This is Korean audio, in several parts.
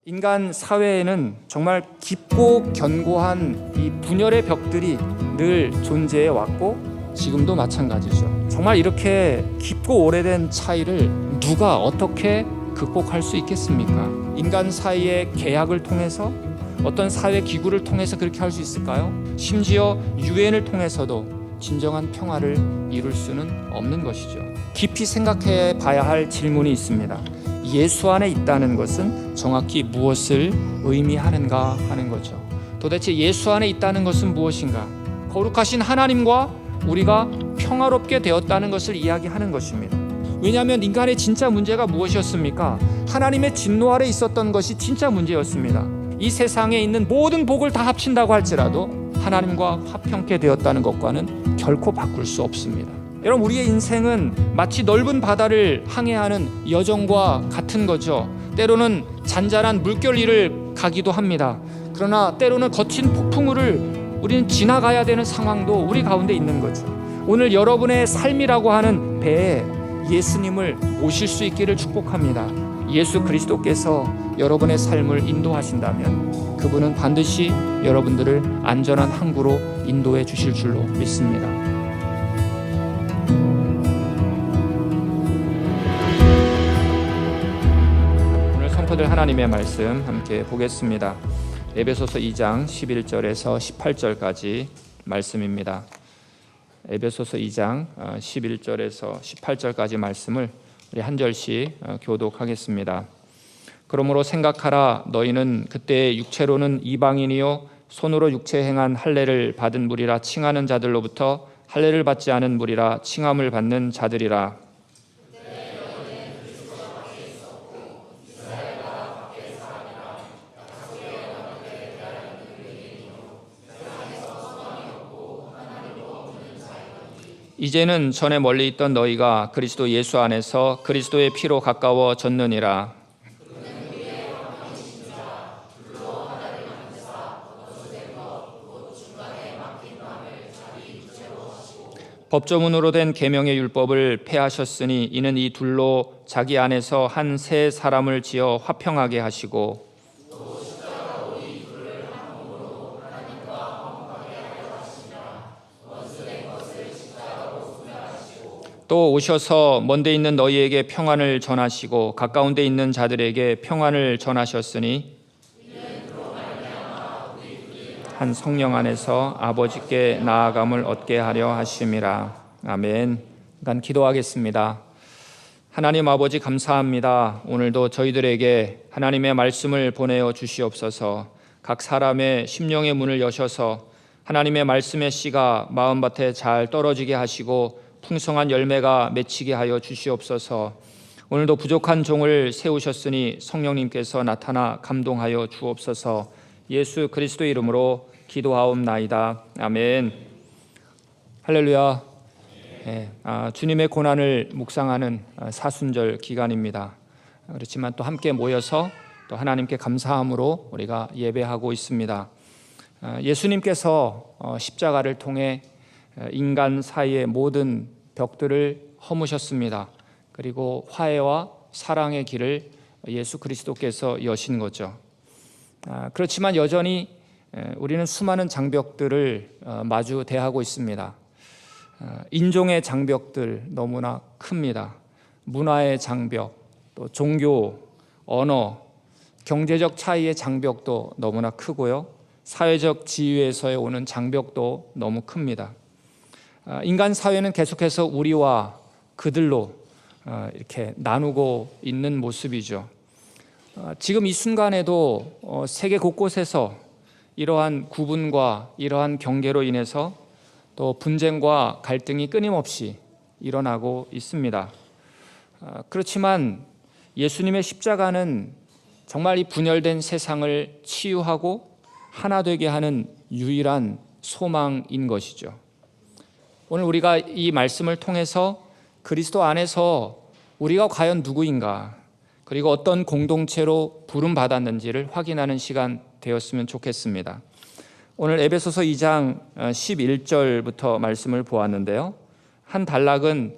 인간 사회에는 정말 깊고 견고한 이 분열의 벽들이 늘 존재해 왔고 지금도 마찬가지죠. 정말 이렇게 깊고 오래된 차이를 누가 어떻게 극복할 수 있겠습니까? 인간 사이의 계약을 통해서, 어떤 사회 기구를 통해서 그렇게 할 수 있을까요? 심지어 유엔을 통해서도 진정한 평화를 이룰 수는 없는 것이죠. 깊이 생각해 봐야 할 질문이 있습니다. 예수 안에 있다는 것은 정확히 무엇을 의미하는가 하는 거죠. 도대체 예수 안에 있다는 것은 무엇인가? 거룩하신 하나님과 우리가 평화롭게 되었다는 것을 이야기하는 것입니다. 왜냐하면 인간의 진짜 문제가 무엇이었습니까? 하나님의 진노 아래 있었던 것이 진짜 문제였습니다. 이 세상에 있는 모든 복을 다 합친다고 할지라도 하나님과 화평케 되었다는 것과는 결코 바꿀 수 없습니다. 여러분, 우리의 인생은 마치 넓은 바다를 항해하는 여정과 같은 거죠. 때로는 잔잔한 물결 위를 가기도 합니다. 그러나 때로는 거친 폭풍우를 우리는 지나가야 되는 상황도 우리 가운데 있는 거죠. 오늘 여러분의 삶이라고 하는 배에 예수님을 모실 수 있기를 축복합니다. 예수 그리스도께서 여러분의 삶을 인도하신다면 그분은 반드시 여러분들을 안전한 항구로 인도해 주실 줄로 믿습니다. 오늘 선포될 하나님의 말씀 함께 보겠습니다. 에베소서 2장 11절에서 18절까지 말씀입니다. 에베소서 2장 11절에서 18절까지 말씀을 우리 한 절씩 교독하겠습니다. 그러므로 생각하라. 너희는 그때 육체로는 이방인이요 손으로 육체 행한 할례를 받은 무리라 칭하는 자들로부터 할례를 받지 않은 무리라 칭함을 받는 자들이라. 이제는 전에 멀리 있던 너희가 그리스도 예수 안에서 그리스도의 피로 가까워졌느니라. 법조문으로 된 계명의 율법을 폐하셨으니 이는 이 둘로 자기 안에서 한 새 사람을 지어 화평하게 하시고 또 오셔서 먼데 있는 너희에게 평안을 전하시고 가까운 데 있는 자들에게 평안을 전하셨으니 한 성령 안에서 아버지께 나아감을 얻게 하려 하심이라. 아멘. 기도하겠습니다. 하나님 아버지 감사합니다. 오늘도 저희들에게 하나님의 말씀을 보내어 주시옵소서. 각 사람의 심령의 문을 여셔서 하나님의 말씀의 씨가 마음밭에 잘 떨어지게 하시고 풍성한 열매가 맺히게 하여 주시옵소서. 오늘도 부족한 종을 세우셨으니 성령님께서 나타나 감동하여 주옵소서. 예수 그리스도의 이름으로 기도하옵나이다. 아멘. 할렐루야. 주님의 고난을 묵상하는 사순절 기간입니다. 그렇지만 또 함께 모여서 또 하나님께 감사함으로 우리가 예배하고 있습니다. 예수님께서 십자가를 통해 인간 사이의 모든 벽들을 허무셨습니다. 그리고 화해와 사랑의 길을 예수 그리스도께서 여신 거죠. 그렇지만 여전히 우리는 수많은 장벽들을 마주 대하고 있습니다. 인종의 장벽들 너무나 큽니다. 문화의 장벽, 또 종교, 언어, 경제적 차이의 장벽도 너무나 크고요. 사회적 지위에서의 오는 장벽도 너무 큽니다. 인간 사회는 계속해서 우리와 그들로 이렇게 나누고 있는 모습이죠. 지금 이 순간에도 세계 곳곳에서 이러한 구분과 이러한 경계로 인해서 또 분쟁과 갈등이 끊임없이 일어나고 있습니다. 그렇지만 예수님의 십자가는 정말 이 분열된 세상을 치유하고 하나 되게 하는 유일한 소망인 것이죠. 오늘 우리가 이 말씀을 통해서 그리스도 안에서 우리가 과연 누구인가, 그리고 어떤 공동체로 부름받았는지를 확인하는 시간 되었으면 좋겠습니다. 오늘 에베소서 2장 11절부터 말씀을 보았는데요. 한 단락은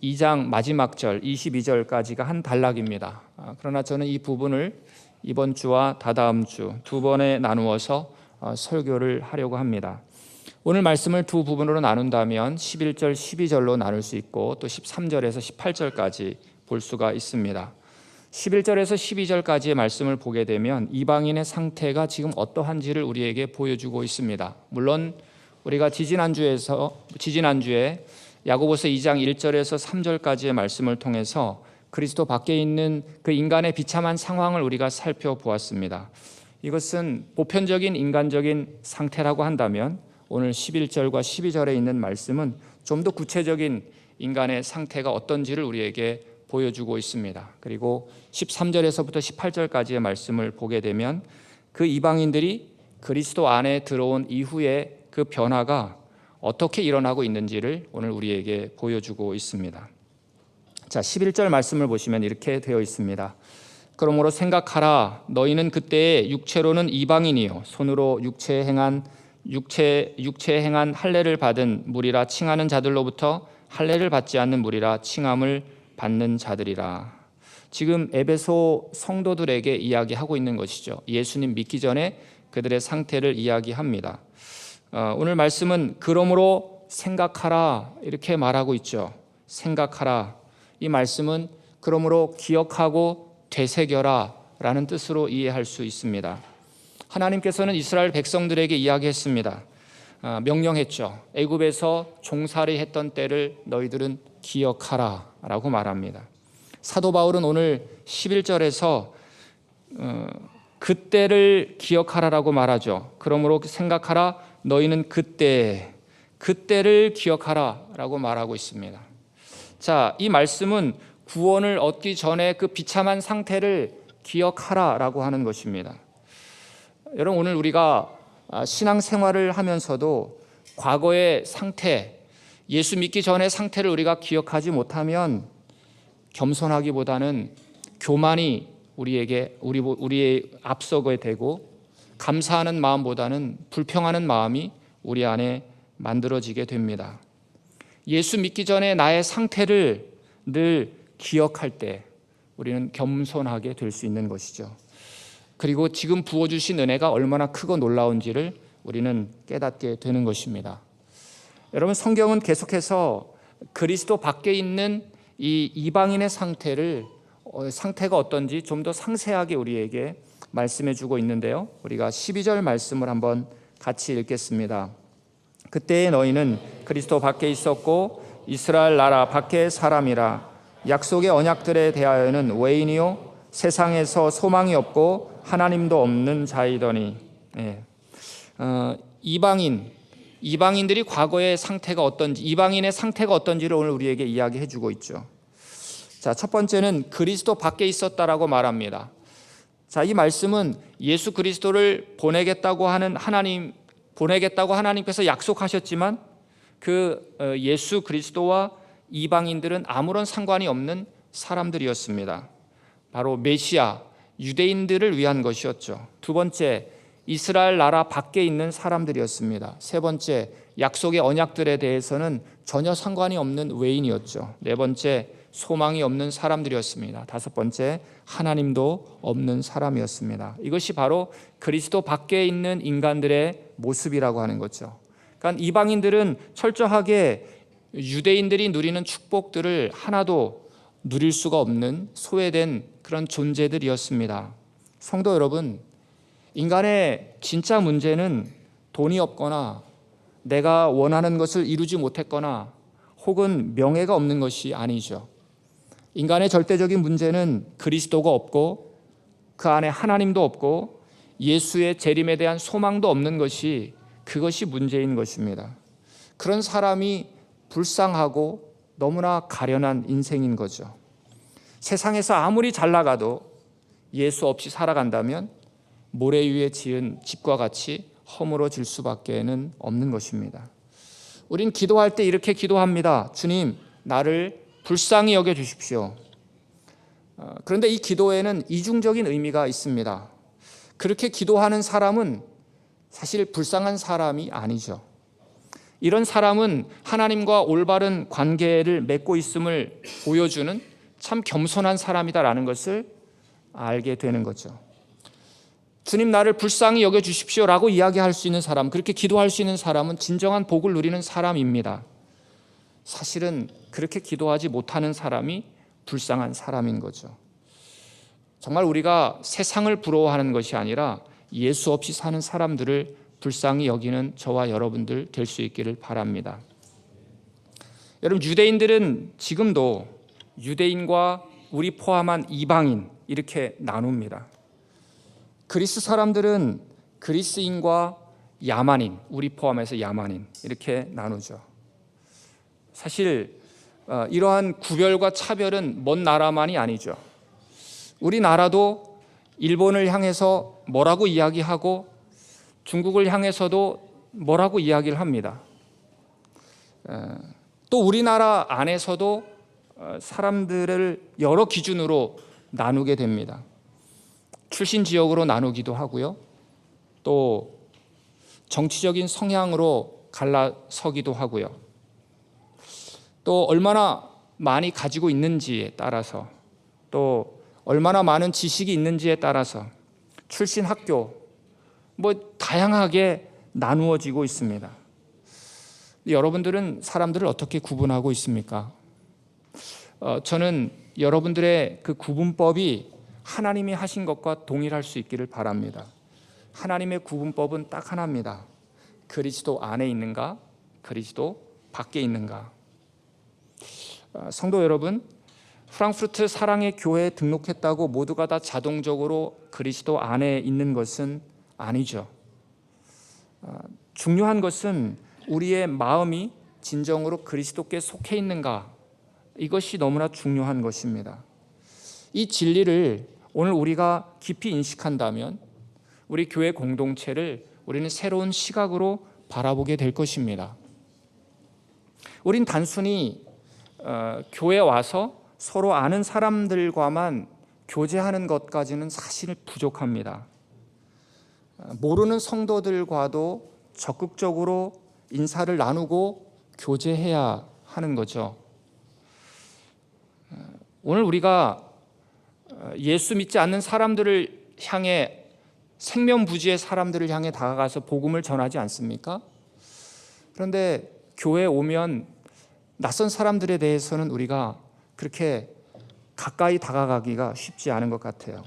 2장 마지막 절 22절까지가 한 단락입니다. 그러나 저는 이 부분을 이번 주와 다다음 주 두 번에 나누어서 설교를 하려고 합니다. 오늘 말씀을 두 부분으로 나눈다면 11절, 12절로 나눌 수 있고 또 13절에서 18절까지 볼 수가 있습니다. 11절에서 12절까지의 말씀을 보게 되면 이방인의 상태가 지금 어떠한지를 우리에게 보여주고 있습니다. 물론 우리가 지지난주에 야고보서 2장 1절에서 3절까지의 말씀을 통해서 그리스도 밖에 있는 그 인간의 비참한 상황을 우리가 살펴보았습니다. 이것은 보편적인 인간적인 상태라고 한다면 오늘 11절과 12절에 있는 말씀은 좀 더 구체적인 인간의 상태가 어떤지를 우리에게 보여주고 있습니다. 그리고 13절에서부터 18절까지의 말씀을 보게 되면 그 이방인들이 그리스도 안에 들어온 이후에 그 변화가 어떻게 일어나고 있는지를 오늘 우리에게 보여주고 있습니다. 자, 11절 말씀을 보시면 이렇게 되어 있습니다. 그러므로 생각하라. 너희는 그때에 육체로는 이방인이요 손으로 육체에 행한 할례를 받은 무리라 칭하는 자들로부터 할례를 받지 않는 무리라 칭함을 받는 자들이라. 지금 에베소 성도들에게 이야기하고 있는 것이죠. 예수님 믿기 전에 그들의 상태를 이야기합니다. 오늘 말씀은 그러므로 생각하라 이렇게 말하고 있죠. 생각하라. 이 말씀은 그러므로 기억하고 되새겨라 라는 뜻으로 이해할 수 있습니다. 하나님께서는 이스라엘 백성들에게 이야기했습니다. 명령했죠. 애굽에서 종살이 했던 때를 너희들은 기억하라 라고 말합니다. 사도 바울은 오늘 11절에서 그때를 기억하라라고 말하죠. 그러므로 생각하라. 너희는 그때를 기억하라 라고 말하고 있습니다. 자, 이 말씀은 구원을 얻기 전에 그 비참한 상태를 기억하라 라고 하는 것입니다. 여러분, 오늘 우리가 신앙생활을 하면서도 과거의 상태, 예수 믿기 전의 상태를 우리가 기억하지 못하면 겸손하기보다는 교만이 우리의 앞서게 되고 감사하는 마음보다는 불평하는 마음이 우리 안에 만들어지게 됩니다. 예수 믿기 전에 나의 상태를 늘 기억할 때 우리는 겸손하게 될 수 있는 것이죠. 그리고 지금 부어주신 은혜가 얼마나 크고 놀라운지를 우리는 깨닫게 되는 것입니다. 여러분, 성경은 계속해서 그리스도 밖에 있는 이 이방인의 상태가 어떤지 좀 더 상세하게 우리에게 말씀해 주고 있는데요. 우리가 12절 말씀을 한번 같이 읽겠습니다. 그때에 너희는 그리스도 밖에 있었고 이스라엘 나라 밖의 사람이라. 약속의 언약들에 대하여는 외인이요 세상에서 소망이 없고 하나님도 없는 자이더니. 이방인들이 과거의 상태가 어떤지, 이방인의 상태가 어떤지를 오늘 우리에게 이야기해 주고 있죠. 자, 첫 번째는 그리스도 밖에 있었다라고 말합니다. 자, 이 말씀은 예수 그리스도를 보내겠다고 하나님께서 약속하셨지만 그 예수 그리스도와 이방인들은 아무런 상관이 없는 사람들이었습니다. 바로 메시아, 유대인들을 위한 것이었죠. 두 번째, 이스라엘 나라 밖에 있는 사람들이었습니다. 세 번째, 약속의 언약들에 대해서는 전혀 상관이 없는 외인이었죠. 네 번째, 소망이 없는 사람들이었습니다. 다섯 번째, 하나님도 없는 사람이었습니다. 이것이 바로 그리스도 밖에 있는 인간들의 모습이라고 하는 거죠. 그러니까 이방인들은 철저하게 유대인들이 누리는 축복들을 하나도 누릴 수가 없는 소외된 그런 존재들이었습니다. 성도 여러분, 인간의 진짜 문제는 돈이 없거나 내가 원하는 것을 이루지 못했거나 혹은 명예가 없는 것이 아니죠. 인간의 절대적인 문제는 그리스도가 없고 그 안에 하나님도 없고 예수의 재림에 대한 소망도 없는 것이, 그것이 문제인 것입니다. 그런 사람이 불쌍하고 너무나 가련한 인생인 거죠. 세상에서 아무리 잘 나가도 예수 없이 살아간다면 모래 위에 지은 집과 같이 허물어질 수밖에는 없는 것입니다. 우린 기도할 때 이렇게 기도합니다. 주님, 나를 불쌍히 여겨 주십시오. 그런데 이 기도에는 이중적인 의미가 있습니다. 그렇게 기도하는 사람은 사실 불쌍한 사람이 아니죠. 이런 사람은 하나님과 올바른 관계를 맺고 있음을 보여주는 참 겸손한 사람이다라는 것을 알게 되는 거죠. 주님 나를 불쌍히 여겨주십시오라고 이야기할 수 있는 사람, 그렇게 기도할 수 있는 사람은 진정한 복을 누리는 사람입니다. 사실은 그렇게 기도하지 못하는 사람이 불쌍한 사람인 거죠. 정말 우리가 세상을 부러워하는 것이 아니라 예수 없이 사는 사람들을 불쌍히 여기는 저와 여러분들 될 수 있기를 바랍니다. 여러분, 유대인들은 지금도 유대인과 우리 포함한 이방인 이렇게 나눕니다. 그리스 사람들은 그리스인과 야만인, 우리 포함해서 야만인 이렇게 나누죠. 사실 이러한 구별과 차별은 먼 나라만이 아니죠. 우리나라도 일본을 향해서 뭐라고 이야기하고 중국을 향해서도 뭐라고 이야기를 합니다. 또 우리나라 안에서도 사람들을 여러 기준으로 나누게 됩니다. 출신 지역으로 나누기도 하고요. 또 정치적인 성향으로 갈라서기도 하고요. 또 얼마나 많이 가지고 있는지에 따라서, 또 얼마나 많은 지식이 있는지에 따라서 출신 학교 다양하게 나누어지고 있습니다. 여러분들은 사람들을 어떻게 구분하고 있습니까? 저는 여러분들의 그 구분법이 하나님이 하신 것과 동일할 수 있기를 바랍니다. 하나님의 구분법은 딱 하나입니다. 그리스도 안에 있는가, 그리스도 밖에 있는가. 성도 여러분, 프랑크푸르트 사랑의 교회에 등록했다고 모두가 다 자동적으로 그리스도 안에 있는 것은 아니죠. 중요한 것은 우리의 마음이 진정으로 그리스도께 속해 있는가, 이것이 너무나 중요한 것입니다. 이 진리를 오늘 우리가 깊이 인식한다면 우리 교회 공동체를 우리는 새로운 시각으로 바라보게 될 것입니다. 우린 단순히 교회에 와서 서로 아는 사람들과만 교제하는 것까지는 사실 부족합니다. 모르는 성도들과도 적극적으로 인사를 나누고 교제해야 하는 거죠. 오늘 우리가 예수 믿지 않는 사람들을 향해, 생면부지의 사람들을 향해 다가가서 복음을 전하지 않습니까? 그런데 교회에 오면 낯선 사람들에 대해서는 우리가 그렇게 가까이 다가가기가 쉽지 않은 것 같아요.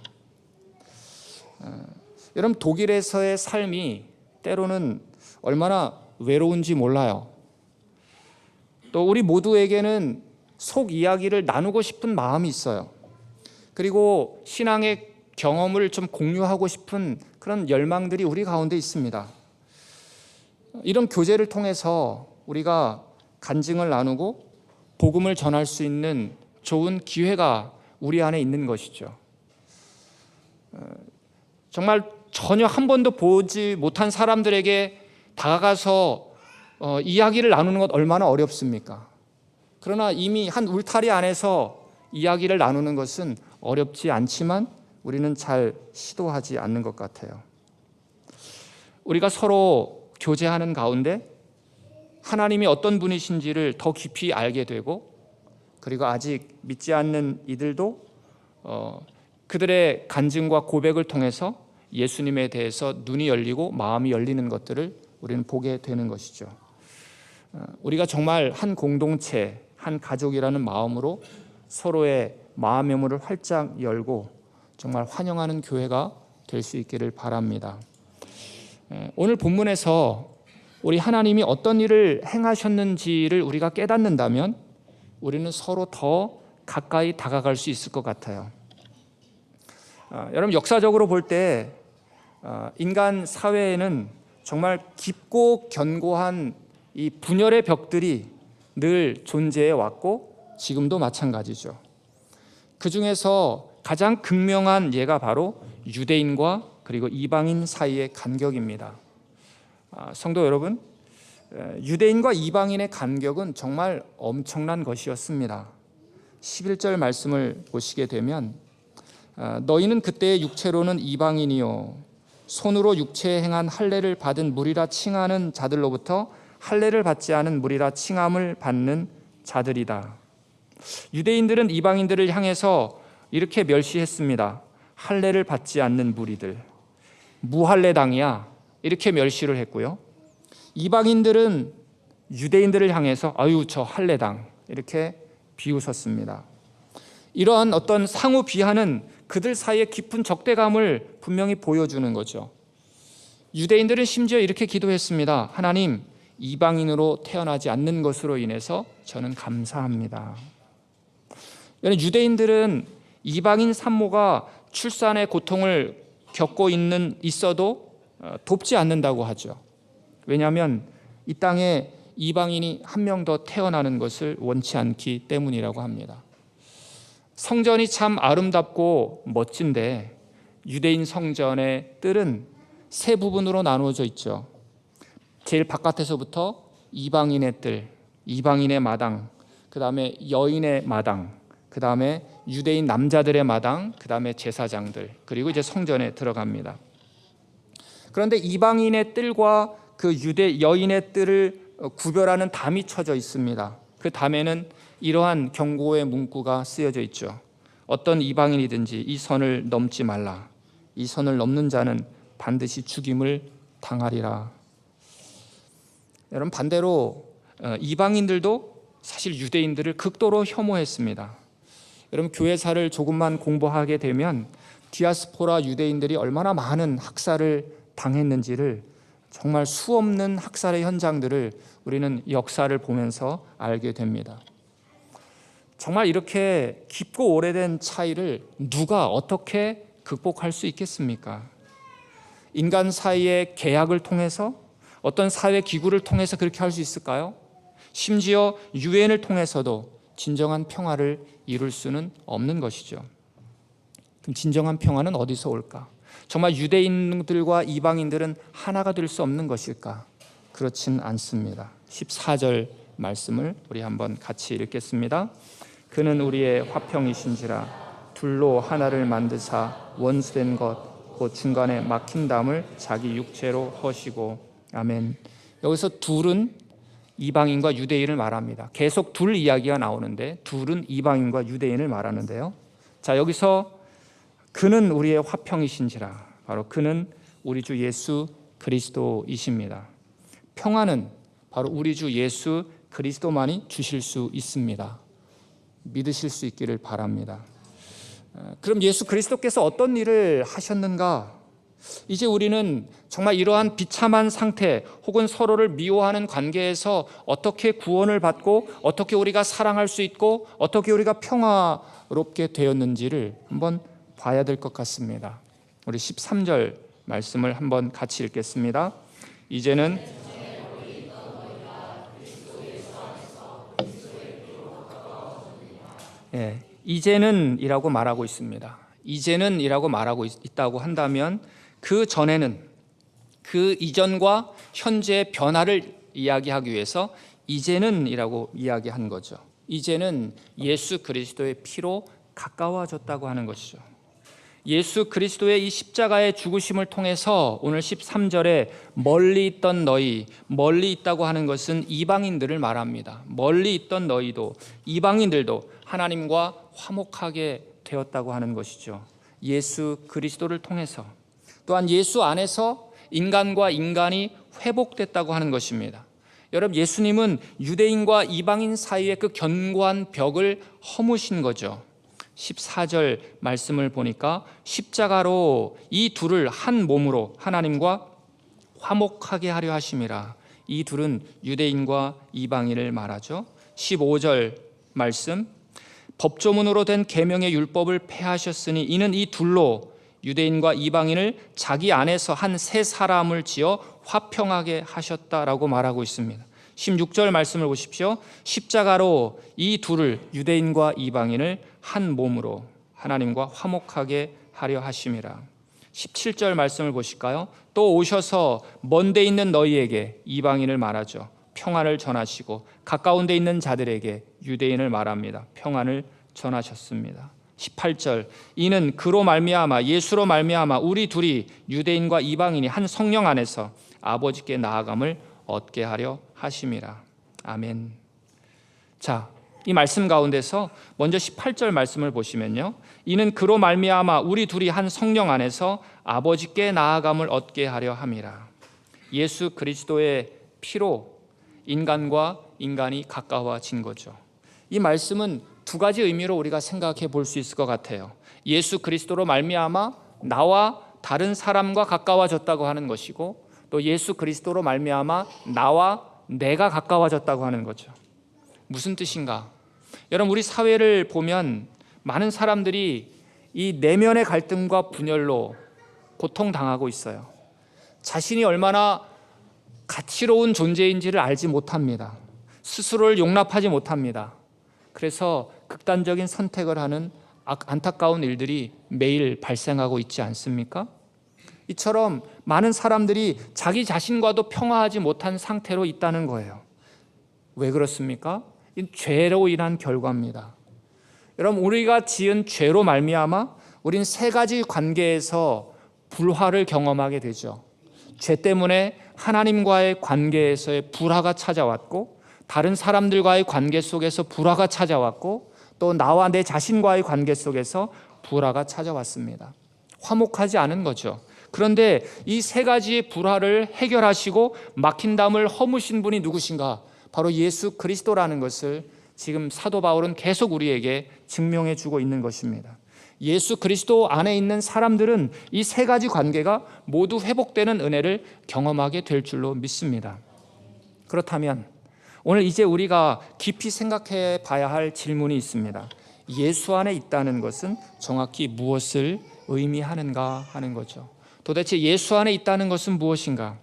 여러분, 독일에서의 삶이 때로는 얼마나 외로운지 몰라요. 또 우리 모두에게는 속 이야기를 나누고 싶은 마음이 있어요. 그리고 신앙의 경험을 좀 공유하고 싶은 그런 열망들이 우리 가운데 있습니다. 이런 교제를 통해서 우리가 간증을 나누고 복음을 전할 수 있는 좋은 기회가 우리 안에 있는 것이죠. 정말 전혀 한 번도 보지 못한 사람들에게 다가가서 이야기를 나누는 것 얼마나 어렵습니까? 그러나 이미 한 울타리 안에서 이야기를 나누는 것은 어렵지 않지만 우리는 잘 시도하지 않는 것 같아요. 우리가 서로 교제하는 가운데 하나님이 어떤 분이신지를 더 깊이 알게 되고, 그리고 아직 믿지 않는 이들도 그들의 간증과 고백을 통해서 예수님에 대해서 눈이 열리고 마음이 열리는 것들을 우리는 보게 되는 것이죠. 우리가 정말 한 공동체, 한 가족이라는 마음으로 서로의 마음의 문을 활짝 열고 정말 환영하는 교회가 될 수 있기를 바랍니다. 오늘 본문에서 우리 하나님이 어떤 일을 행하셨는지를 우리가 깨닫는다면 우리는 서로 더 가까이 다가갈 수 있을 것 같아요. 여러분, 역사적으로 볼 때 인간 사회에는 정말 깊고 견고한 이 분열의 벽들이 늘 존재해 왔고 지금도 마찬가지죠. 그 중에서 가장 극명한 예가 바로 유대인과 그리고 이방인 사이의 간격입니다. 성도 여러분, 유대인과 이방인의 간격은 정말 엄청난 것이었습니다. 11절 말씀을 보시게 되면 너희는 그때의 육체로는 이방인이요 손으로 육체에 행한 할례를 받은 무리라 칭하는 자들로부터 할례를 받지 않은 무리라 칭함을 받는 자들이다. 유대인들은 이방인들을 향해서 이렇게 멸시했습니다. 할례를 받지 않는 무리들. 무할례당이야 이렇게 멸시를 했고요. 이방인들은 유대인들을 향해서 아유 저 할례당 이렇게 비웃었습니다. 이러한 어떤 상호 비하는 그들 사이에 깊은 적대감을 분명히 보여주는 거죠. 유대인들은 심지어 이렇게 기도했습니다. 하나님, 이방인으로 태어나지 않는 것으로 인해서 저는 감사합니다. 유대인들은 이방인 산모가 출산의 고통을 겪고 있어도 돕지 않는다고 하죠. 왜냐하면 이 땅에 이방인이 한 명 더 태어나는 것을 원치 않기 때문이라고 합니다. 성전이 참 아름답고 멋진데 유대인 성전의 뜰은 세 부분으로 나누어져 있죠. 제일 바깥에서부터 이방인의 뜰, 이방인의 마당, 그 다음에 여인의 마당, 그 다음에 유대인 남자들의 마당, 그 다음에 제사장들, 그리고 이제 성전에 들어갑니다. 그런데 이방인의 뜰과 그 유대 여인의 뜰을 구별하는 담이 쳐져 있습니다. 그 담에는 이러한 경고의 문구가 쓰여져 있죠. 어떤 이방인이든지 이 선을 넘지 말라. 이 선을 넘는 자는 반드시 죽임을 당하리라. 여러분, 반대로 이방인들도 사실 유대인들을 극도로 혐오했습니다. 여러분, 교회사를 조금만 공부하게 되면 디아스포라 유대인들이 얼마나 많은 학살을 당했는지를, 정말 수없는 학살의 현장들을 우리는 역사를 보면서 알게 됩니다. 정말 이렇게 깊고 오래된 차이를 누가 어떻게 극복할 수 있겠습니까? 인간 사이의 계약을 통해서, 어떤 사회 기구를 통해서 그렇게 할 수 있을까요? 심지어 유엔을 통해서도 진정한 평화를 이룰 수는 없는 것이죠. 그럼 진정한 평화는 어디서 올까? 정말 유대인들과 이방인들은 하나가 될 수 없는 것일까? 그렇진 않습니다. 14절 말씀을 우리 한번 같이 읽겠습니다. 그는 우리의 화평이신지라 둘로 하나를 만드사 원수된 것 곧 중간에 막힌 담을 자기 육체로 허시고. 아멘. 여기서 둘은 이방인과 유대인을 말합니다. 계속 둘 이야기가 나오는데 둘은 이방인과 유대인을 말하는데요. 자, 여기서 그는 우리의 화평이신지라, 바로 그는 우리 주 예수 그리스도이십니다. 평화는 바로 우리 주 예수 그리스도만이 주실 수 있습니다. 믿으실 수 있기를 바랍니다. 그럼 예수 그리스도께서 어떤 일을 하셨는가? 이제 우리는 정말 이러한 비참한 상태 혹은 서로를 미워하는 관계에서 어떻게 구원을 받고 어떻게 우리가 사랑할 수 있고 어떻게 우리가 평화롭게 되었는지를 한번 봐야 될 것 같습니다. 우리 13절 말씀을 한번 같이 읽겠습니다. 이제는 이제는 이라고 말하고 있습니다. 이제는 이라고 말하고 있다고 한다면 그 전에는, 그 이전과 현재의 변화를 이야기하기 위해서 이제는 이라고 이야기한 거죠. 이제는 예수 그리스도의 피로 가까워졌다고 하는 것이죠. 예수 그리스도의 이 십자가의 죽으심을 통해서 오늘 13절에 멀리 있던 너희, 멀리 있다고 하는 것은 이방인들을 말합니다. 멀리 있던 너희도, 이방인들도 하나님과 화목하게 되었다고 하는 것이죠. 예수 그리스도를 통해서, 또한 예수 안에서 인간과 인간이 회복됐다고 하는 것입니다. 여러분, 예수님은 유대인과 이방인 사이의 그 견고한 벽을 허무신 거죠. 14절 말씀을 보니까 십자가로 이 둘을 한 몸으로 하나님과 화목하게 하려 하심이라. 이 둘은 유대인과 이방인을 말하죠. 15절 말씀, 법조문으로 된 계명의 율법을 폐하셨으니 이는 이 둘로 유대인과 이방인을 자기 안에서 한 세 사람을 지어 화평하게 하셨다라고 말하고 있습니다. 16절 말씀을 보십시오. 십자가로 이 둘을, 유대인과 이방인을 한 몸으로 하나님과 화목하게 하려 하심이라. 17절 말씀을 보실까요? 또 오셔서 먼 데 있는 너희에게, 이방인을 말하죠, 평안을 전하시고 가까운 데 있는 자들에게, 유대인을 말합니다, 평안을 전하셨습니다. 18절, 이는 그로 말미암아, 예수로 말미암아 우리 둘이, 유대인과 이방인이 한 성령 안에서 아버지께 나아감을 얻게 하려 하심이라. 아멘. 자, 이 말씀 가운데서 먼저 18절 말씀을 보시면요, 이는 그로 말미암아 우리 둘이 한 성령 안에서 아버지께 나아감을 얻게 하려 함이라. 예수 그리스도의 피로 인간과 인간이 가까워진 거죠. 이 말씀은 두 가지 의미로 우리가 생각해 볼 수 있을 것 같아요. 예수 그리스도로 말미암아 나와 다른 사람과 가까워졌다고 하는 것이고, 또 예수 그리스도로 말미암아 나와 내가 가까워졌다고 하는 거죠. 무슨 뜻인가? 여러분, 우리 사회를 보면 많은 사람들이 이 내면의 갈등과 분열로 고통당하고 있어요. 자신이 얼마나 가치로운 존재인지를 알지 못합니다. 스스로를 용납하지 못합니다. 그래서 극단적인 선택을 하는 안타까운 일들이 매일 발생하고 있지 않습니까? 이처럼 많은 사람들이 자기 자신과도 평화하지 못한 상태로 있다는 거예요. 왜 그렇습니까? 이 죄로 인한 결과입니다. 여러분, 우리가 지은 죄로 말미암아 우린 세 가지 관계에서 불화를 경험하게 되죠. 죄 때문에 하나님과의 관계에서의 불화가 찾아왔고, 다른 사람들과의 관계 속에서 불화가 찾아왔고, 또 나와 내 자신과의 관계 속에서 불화가 찾아왔습니다. 화목하지 않은 거죠. 그런데 이 세 가지의 불화를 해결하시고 막힌 담을 허무신 분이 누구신가? 바로 예수 그리스도라는 것을 지금 사도 바울은 계속 우리에게 증명해 주고 있는 것입니다. 예수 그리스도 안에 있는 사람들은 이 세 가지 관계가 모두 회복되는 은혜를 경험하게 될 줄로 믿습니다. 그렇다면 오늘 이제 우리가 깊이 생각해 봐야 할 질문이 있습니다. 예수 안에 있다는 것은 정확히 무엇을 의미하는가 하는 거죠. 도대체 예수 안에 있다는 것은 무엇인가?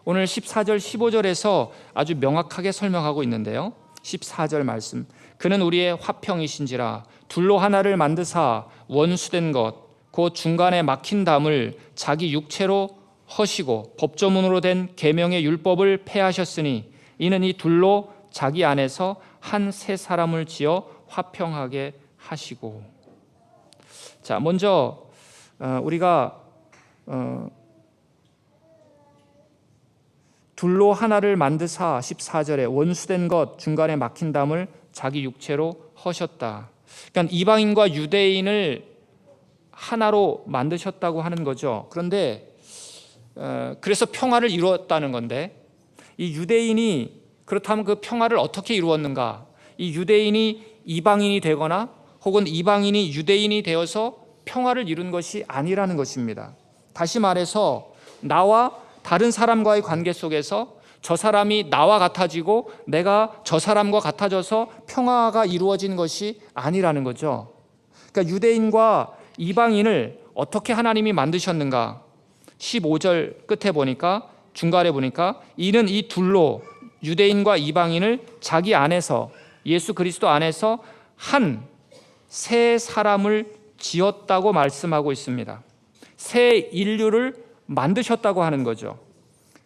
오늘 14절 15절에서 아주 명확하게 설명하고 있는데요. 14절 말씀, 그는 우리의 화평이신지라 둘로 하나를 만드사 원수된 것 곧 중간에 막힌 담을 자기 육체로 허시고 법조문으로 된 계명의 율법을 폐하셨으니 이는 이 둘로 자기 안에서 한 새 사람을 지어 화평하게 하시고. 자, 먼저 우리가 둘로 하나를 만드사 14절에 원수된 것 중간에 막힌 담을 자기 육체로 허셨다. 그러니까 이방인과 유대인을 하나로 만드셨다고 하는 거죠. 그런데 그래서 평화를 이루었다는 건데, 이 유대인이 그렇다면 그 평화를 어떻게 이루었는가? 이 유대인이 이방인이 되거나 혹은 이방인이 유대인이 되어서 평화를 이룬 것이 아니라는 것입니다. 다시 말해서 나와 다른 사람과의 관계 속에서 저 사람이 나와 같아지고 내가 저 사람과 같아져서 평화가 이루어진 것이 아니라는 거죠. 그러니까 유대인과 이방인을 어떻게 하나님이 만드셨는가? 15절 끝에 보니까, 중간에 보니까 이는 이 둘로 유대인과 이방인을 자기 안에서, 예수 그리스도 안에서 한 새 사람을 지었다고 말씀하고 있습니다. 새 인류를 만드셨다고 하는 거죠.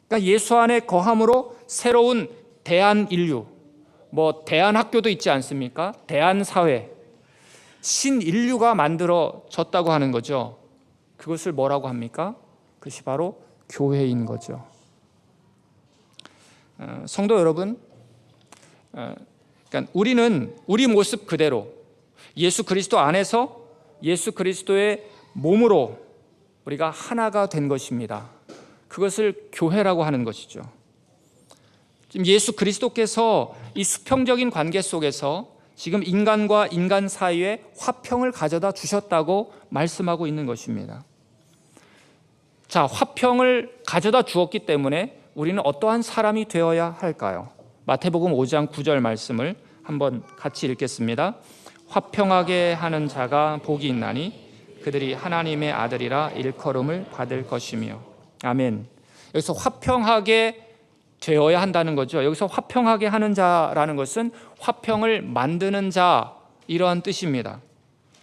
그러니까 예수 안에 거함으로 새로운 대한 인류, 대한 학교도 있지 않습니까? 대한 사회, 신인류가 만들어졌다고 하는 거죠. 그것을 뭐라고 합니까? 그것이 바로 교회인 거죠. 성도 여러분, 그러니까 우리는 우리 모습 그대로 예수 그리스도 안에서 예수 그리스도의 몸으로 우리가 하나가 된 것입니다. 그것을 교회라고 하는 것이죠. 지금 예수 그리스도께서 이 수평적인 관계 속에서 지금 인간과 인간 사이에 화평을 가져다 주셨다고 말씀하고 있는 것입니다. 자, 화평을 가져다 주었기 때문에 우리는 어떠한 사람이 되어야 할까요? 마태복음 5장 9절 말씀을 한번 같이 읽겠습니다. 화평하게 하는 자가 복이 있나니 그들이 하나님의 아들이라 일컬음을 받을 것이며. 아멘. 여기서 화평하게 되어야 한다는 거죠. 여기서 화평하게 하는 자라는 것은 화평을 만드는 자, 이러한 뜻입니다.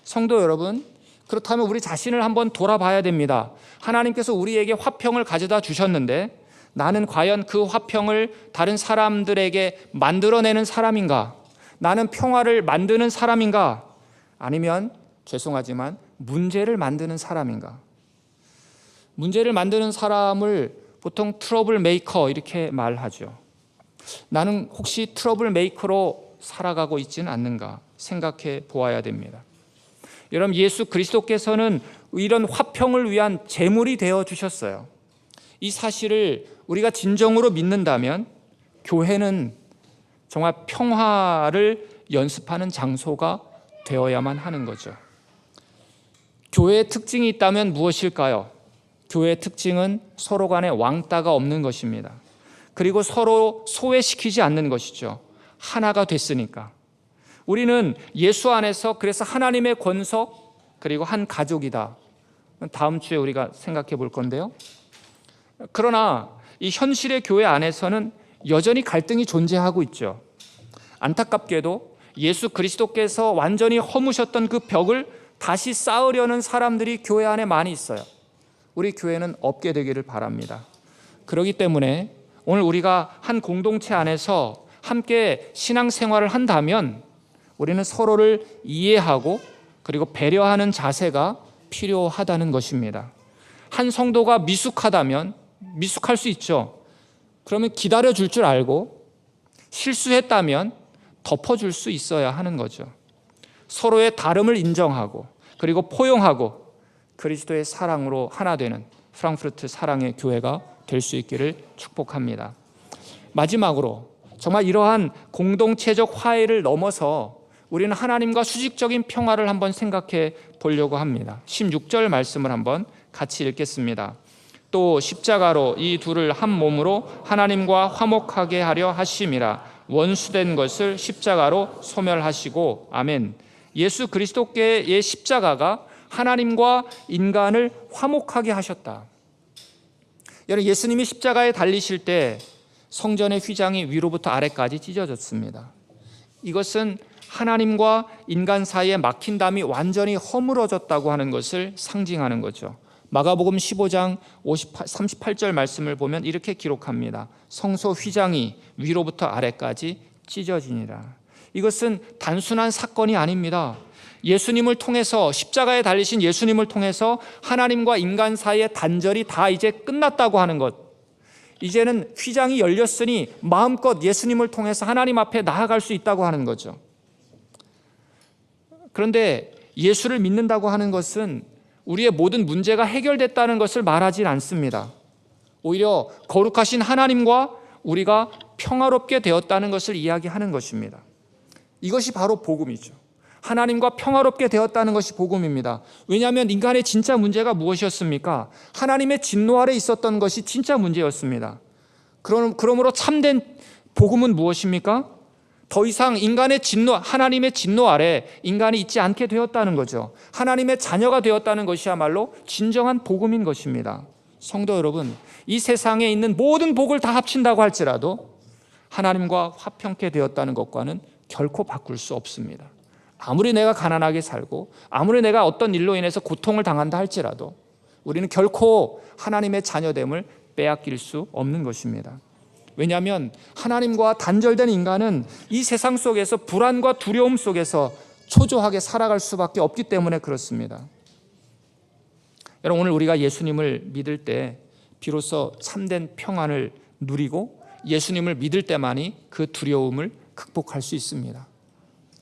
성도 여러분, 그렇다면 우리 자신을 한번 돌아봐야 됩니다. 하나님께서 우리에게 화평을 가져다 주셨는데 나는 과연 그 화평을 다른 사람들에게 만들어내는 사람인가? 나는 평화를 만드는 사람인가? 아니면 죄송하지만 문제를 만드는 사람인가? 문제를 만드는 사람을 보통 트러블 메이커 이렇게 말하죠. 나는 혹시 트러블 메이커로 살아가고 있지는 않는가 생각해 보아야 됩니다. 여러분, 예수 그리스도께서는 이런 화평을 위한 제물이 되어 주셨어요. 이 사실을 우리가 진정으로 믿는다면 교회는 정말 평화를 연습하는 장소가 되어야만 하는 거죠. 교회의 특징이 있다면 무엇일까요? 교회의 특징은 서로 간에 왕따가 없는 것입니다. 그리고 서로 소외시키지 않는 것이죠. 하나가 됐으니까. 우리는 예수 안에서 그래서 하나님의 권석 그리고 한 가족이다. 다음 주에 우리가 생각해 볼 건데요. 그러나 이 현실의 교회 안에서는 여전히 갈등이 존재하고 있죠. 안타깝게도 예수 그리스도께서 완전히 허무셨던 그 벽을 다시 쌓으려는 사람들이 교회 안에 많이 있어요. 우리 교회는 없게 되기를 바랍니다. 그렇기 때문에 오늘 우리가 한 공동체 안에서 함께 신앙생활을 한다면 우리는 서로를 이해하고 그리고 배려하는 자세가 필요하다는 것입니다. 한 성도가 미숙하다면 미숙할 수 있죠. 그러면 기다려줄 줄 알고 실수했다면 덮어줄 수 있어야 하는 거죠. 서로의 다름을 인정하고 그리고 포용하고 그리스도의 사랑으로 하나 되는 프랑크푸르트 사랑의 교회가 될 수 있기를 축복합니다. 마지막으로 정말 이러한 공동체적 화해를 넘어서 우리는 하나님과 수직적인 평화를 한번 생각해 보려고 합니다. 16절 말씀을 한번 같이 읽겠습니다. 또 십자가로 이 둘을 한 몸으로 하나님과 화목하게 하려 하심이라. 원수된 것을 십자가로 소멸하시고. 아멘. 예수 그리스도께의 십자가가 하나님과 인간을 화목하게 하셨다. 여러분, 예수님이 십자가에 달리실 때 성전의 휘장이 위로부터 아래까지 찢어졌습니다. 이것은 하나님과 인간 사이에 막힌 담이 완전히 허물어졌다고 하는 것을 상징하는 거죠. 마가복음 15장 38절 말씀을 보면 이렇게 기록합니다. 성소 휘장이 위로부터 아래까지 찢어지니라. 이것은 단순한 사건이 아닙니다. 예수님을 통해서, 십자가에 달리신 예수님을 통해서 하나님과 인간 사이의 단절이 다 이제 끝났다고 하는 것. 이제는 휘장이 열렸으니 마음껏 예수님을 통해서 하나님 앞에 나아갈 수 있다고 하는 거죠. 그런데 예수를 믿는다고 하는 것은 우리의 모든 문제가 해결됐다는 것을 말하진 않습니다. 오히려 거룩하신 하나님과 우리가 평화롭게 되었다는 것을 이야기하는 것입니다. 이것이 바로 복음이죠. 하나님과 평화롭게 되었다는 것이 복음입니다. 왜냐하면 인간의 진짜 문제가 무엇이었습니까? 하나님의 진노 아래 있었던 것이 진짜 문제였습니다. 그러므로 참된 복음은 무엇입니까? 더 이상 인간의 진노, 하나님의 진노 아래 인간이 있지 않게 되었다는 거죠. 하나님의 자녀가 되었다는 것이야말로 진정한 복음인 것입니다. 성도 여러분, 이 세상에 있는 모든 복을 다 합친다고 할지라도 하나님과 화평케 되었다는 것과는 결코 바꿀 수 없습니다. 아무리 내가 가난하게 살고 아무리 내가 어떤 일로 인해서 고통을 당한다 할지라도 우리는 결코 하나님의 자녀됨을 빼앗길 수 없는 것입니다. 왜냐하면 하나님과 단절된 인간은 이 세상 속에서 불안과 두려움 속에서 초조하게 살아갈 수밖에 없기 때문에 그렇습니다. 여러분, 오늘 우리가 예수님을 믿을 때 비로소 참된 평안을 누리고 예수님을 믿을 때만이 그 두려움을 극복할 수 있습니다.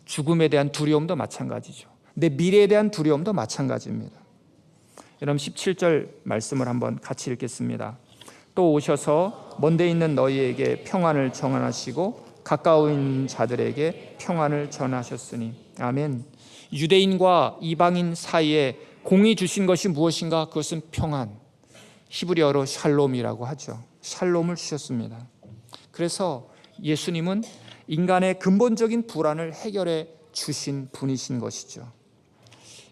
죽음에 대한 두려움도 마찬가지죠. 내 미래에 대한 두려움도 마찬가지입니다. 여러분, 17절 말씀을 한번 같이 읽겠습니다. 또 오셔서 먼데 있는 너희에게 평안을 전하시고 가까운 자들에게 평안을 전하셨으니. 아멘. 유대인과 이방인 사이에 공이 주신 것이 무엇인가? 그것은 평안, 히브리어로 샬롬이라고 하죠. 샬롬을 주셨습니다. 그래서 예수님은 인간의 근본적인 불안을 해결해 주신 분이신 것이죠.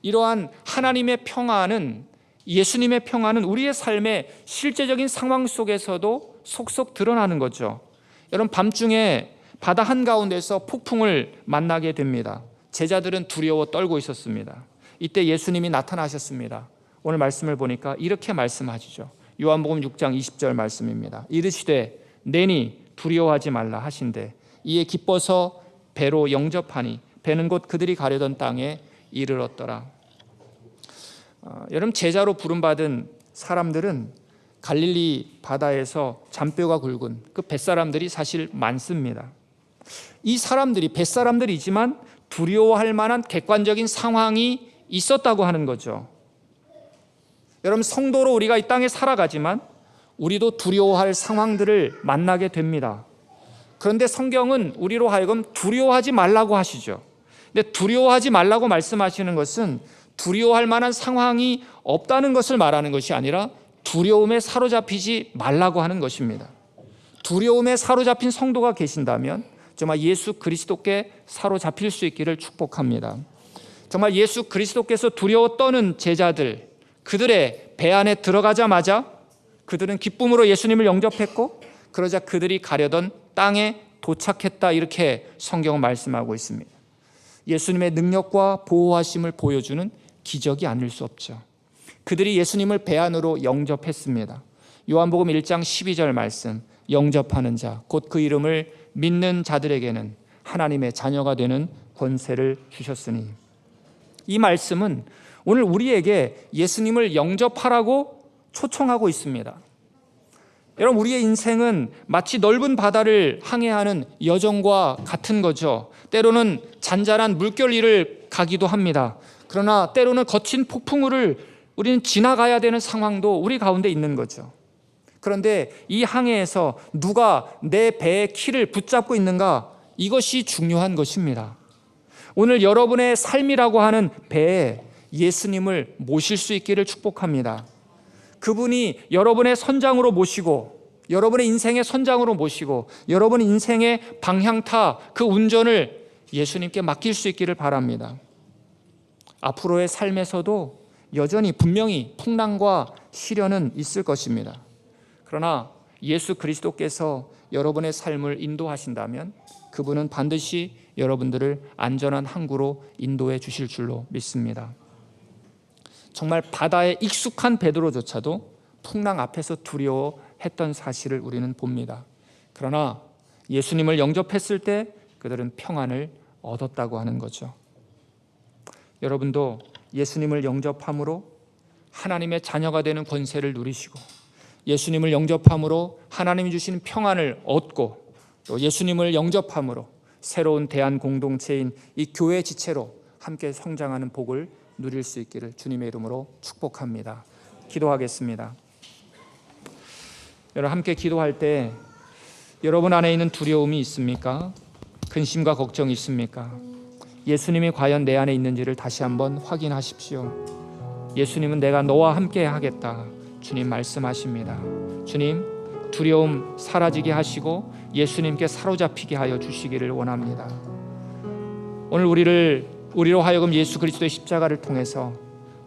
이러한 하나님의 평안은, 예수님의 평안은 우리의 삶의 실제적인 상황 속에서도 속속 드러나는 거죠. 여러분, 밤중에 바다 한가운데서 폭풍을 만나게 됩니다. 제자들은 두려워 떨고 있었습니다. 이때 예수님이 나타나셨습니다. 오늘 말씀을 보니까 이렇게 말씀하시죠. 요한복음 6장 20절 말씀입니다. 이르시되 내니 두려워하지 말라 하신대 이에 기뻐서 배로 영접하니 배는 곧 그들이 가려던 땅에 이르렀더라. 여러분, 제자로 부름받은 사람들은 갈릴리 바다에서 잔뼈가 굵은 그 뱃사람들이 사실 많습니다. 이 사람들이 뱃사람들이지만 두려워할 만한 객관적인 상황이 있었다고 하는 거죠. 여러분, 성도로 우리가 이 땅에 살아가지만 우리도 두려워할 상황들을 만나게 됩니다. 그런데 성경은 우리로 하여금 두려워하지 말라고 하시죠. 근데 두려워하지 말라고 말씀하시는 것은 두려워할 만한 상황이 없다는 것을 말하는 것이 아니라 두려움에 사로잡히지 말라고 하는 것입니다. 두려움에 사로잡힌 성도가 계신다면 정말 예수 그리스도께 사로잡힐 수 있기를 축복합니다. 정말 예수 그리스도께서 두려워 떠는 제자들, 그들의 배 안에 들어가자마자 그들은 기쁨으로 예수님을 영접했고, 그러자 그들이 가려던 땅에 도착했다, 이렇게 성경은 말씀하고 있습니다. 예수님의 능력과 보호하심을 보여주는 기적이 아닐 수 없죠. 그들이 예수님을 배 안으로 영접했습니다. 요한복음 1장 12절 말씀, 영접하는 자, 곧 그 이름을 믿는 자들에게는 하나님의 자녀가 되는 권세를 주셨으니. 이 말씀은 오늘 우리에게 예수님을 영접하라고 초청하고 있습니다. 여러분, 우리의 인생은 마치 넓은 바다를 항해하는 여정과 같은 거죠. 때로는 잔잔한 물결 위를 가기도 합니다. 그러나 때로는 거친 폭풍우를 우리는 지나가야 되는 상황도 우리 가운데 있는 거죠. 그런데 이 항해에서 누가 내 배의 키를 붙잡고 있는가, 이것이 중요한 것입니다. 오늘 여러분의 삶이라고 하는 배에 예수님을 모실 수 있기를 축복합니다. 그분이 여러분의 선장으로 모시고, 여러분의 인생의 선장으로 모시고, 여러분의 인생의 방향타, 그 운전을 예수님께 맡길 수 있기를 바랍니다. 앞으로의 삶에서도 여전히 분명히 풍랑과 시련은 있을 것입니다. 그러나 예수 그리스도께서 여러분의 삶을 인도하신다면 그분은 반드시 여러분들을 안전한 항구로 인도해 주실 줄로 믿습니다. 정말 바다에 익숙한 베드로조차도 풍랑 앞에서 두려워했던 사실을 우리는 봅니다. 그러나 예수님을 영접했을 때 그들은 평안을 얻었다고 하는 거죠. 여러분도 예수님을 영접함으로 하나님의 자녀가 되는 권세를 누리시고, 예수님을 영접함으로 하나님이 주시는 평안을 얻고, 또 예수님을 영접함으로 새로운 대한 공동체인 이 교회 지체로 함께 성장하는 복을 누릴 수 있기를 주님의 이름으로 축복합니다. 기도하겠습니다. 여러분, 함께 기도할 때 여러분 안에 있는 두려움이 있습니까? 근심과 걱정이 있습니까? 예수님이 과연 내 안에 있는지를 다시 한번 확인하십시오. 예수님은 내가 너와 함께 하겠다, 주님 말씀하십니다. 주님, 두려움 사라지게 하시고 예수님께 사로잡히게 하여 주시기를 원합니다. 오늘 우리로 하여금 예수 그리스도의 십자가를 통해서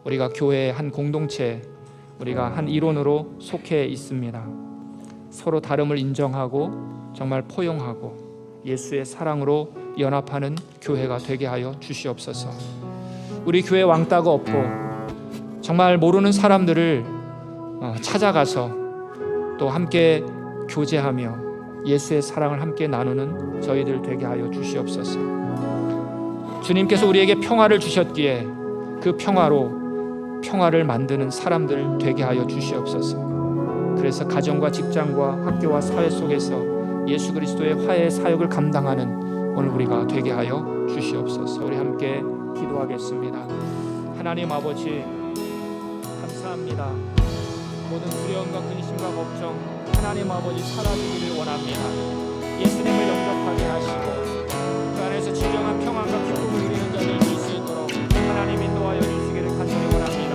우리가 교회의 한 공동체, 우리가 한 이론으로 속해 있습니다. 서로 다름을 인정하고 정말 포용하고 예수의 사랑으로 연합하는 교회가 되게 하여 주시옵소서. 우리 교회 왕따가 없고 정말 모르는 사람들을 찾아가서 또 함께 교제하며 예수의 사랑을 함께 나누는 저희들 되게 하여 주시옵소서. 주님께서 우리에게 평화를 주셨기에 그 평화로 평화를 만드는 사람들 되게 하여 주시옵소서. 그래서 가정과 직장과 학교와 사회 속에서 예수 그리스도의 화해의 사역을 감당하는 오늘 우리가 되게 하여 주시옵소서. 우리 함께 기도하겠습니다. 하나님 아버지, 감사합니다. 모든 두려움과 근심과 걱정 하나님 아버지 사라지기를 원합니다. 예수님을 영접하게 하시고 그 안에서 진정한 평안과 기쁨을 누리는 자들 될 수 있도록 하나님 인도하여 주시기를 간절히 원합니다.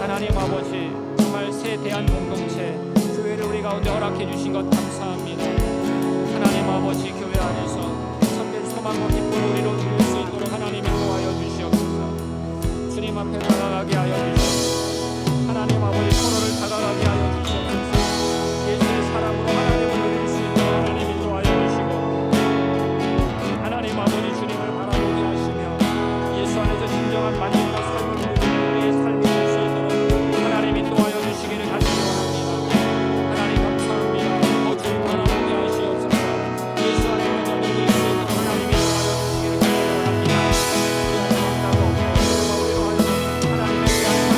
하나님 아버지, 정말 새 대한 공동체 교회를 우리 가운데 허락해 주신 것 감사합니다. 하나님 아버지, 교회 안에서 참된 소망과 기쁨을 우리로 누릴 수 있도록 하나님 인도하여 주시옵소서. 주님 앞에 다가가게 하여 주시옵소서. 하나님 아버지, 서로를 다가가게 하여 주시옵소서. 예수의 사랑으로 하나님을 누릴 수 있도록 하나님 인도하여 주시고, 하나님 아버지 주님을 바라보게 하시며 예수 안에서 진정한 만족과 삶을 누리는 우리의 삶이 될 수 있도록 하나님 인도하여 주시기를 간절히 원합니다. 하나님 감사합니다. 더 주님 바라보게 하시옵소서. 예수 안에서 누릴 수 있도록 하나님 인도하여 주시기를 간절히 원합니다. 우리 하나님 만나고 우리로 하여 하나님의 귀한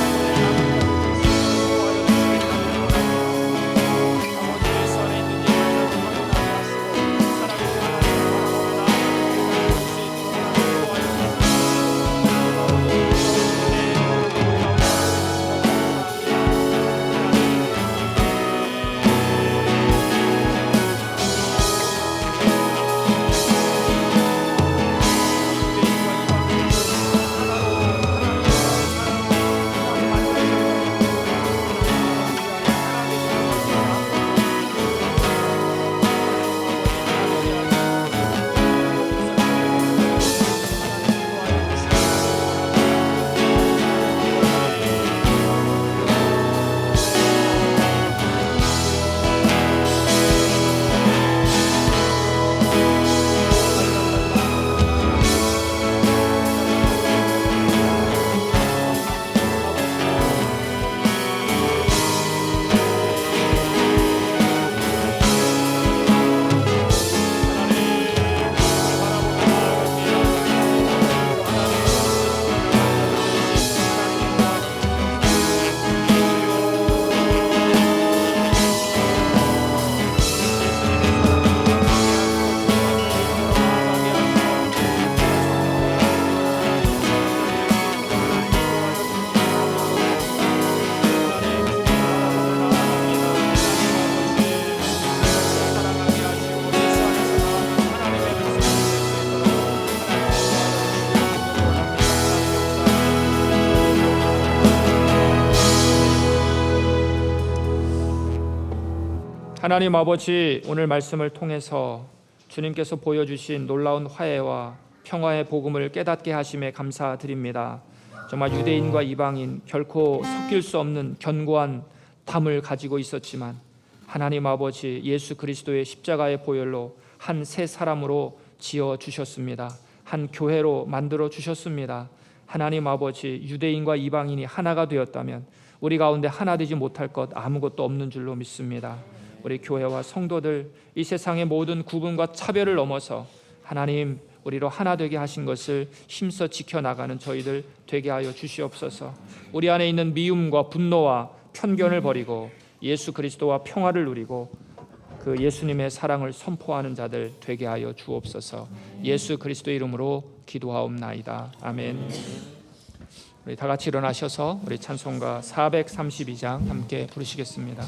하나님 아버지, 오늘 말씀을 통해서 주님께서 보여주신 놀라운 화해와 평화의 복음을 깨닫게 하심에 감사드립니다. 정말 유대인과 이방인 결코 섞일 수 없는 견고한 담을 가지고 있었지만 하나님 아버지, 예수 그리스도의 십자가의 보혈로 한 새 사람으로 지어 주셨습니다. 한 교회로 만들어 주셨습니다. 하나님 아버지, 유대인과 이방인이 하나가 되었다면 우리 가운데 하나 되지 못할 것 아무것도 없는 줄로 믿습니다. 우리 교회와 성도들, 이 세상의 모든 구분과 차별을 넘어서 하나님 우리로 하나 되게 하신 것을 힘써 지켜나가는 저희들 되게 하여 주시옵소서. 우리 안에 있는 미움과 분노와 편견을 버리고 예수 그리스도와 평화를 누리고 그 예수님의 사랑을 선포하는 자들 되게 하여 주옵소서. 예수 그리스도의 이름으로 기도하옵나이다. 아멘. 우리 다 같이 일어나셔서 우리 찬송가 432장 함께 부르시겠습니다.